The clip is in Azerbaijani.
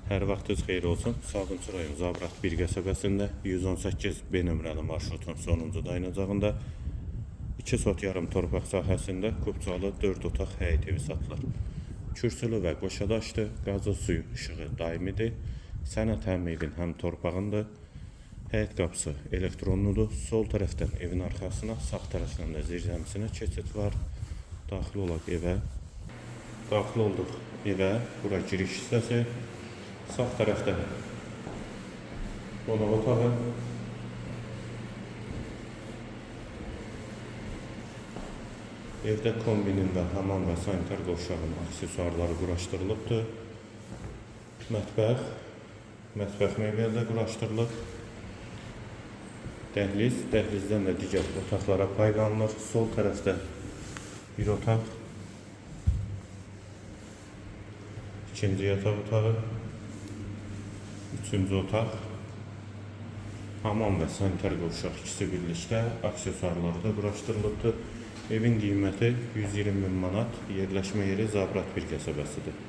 Hər vaxtınız xeyir olsun. Sabunçu rayon Zabrat 1 qəsəbəsində 118 B nömrəli marşrutun sonuncu dayanacağında 2 sot yarım torpaq sahəsində kubcalı 4 otaq həyət evi satılır. Kürsülü və qoşadaşdı, qazı suyu işığı daimidir. Sənəd həm evin, həm torpağındır. Həyət qapısı elektronludur. Sol tərəfdən evin arxasına, sağ tərəfdən də zirzəmisinə keçid var. Daxil olaq evə. Daxil olduq evə. Bura giriş hissəsi. Sağ tərəfdə qonaq otağı. Evdə kombinin və hamam və sanitar qovşağın aksesuarları quraşdırılıbdır. Mətbəx mebeli də quraşdırılıb. Dəhlizdən də digər otaqlara paylanılır. Sol tərəfdə bir otaq, ikinci yataq otağı, üçüncü otaq, hamam və sanitar qovşaq ikisi birlikdə aksesuarları da quraşdırılıbdır. Evin qiyməti 120 000 manat, yerləşmə yeri Zabrat 1 qəsəbəsidir.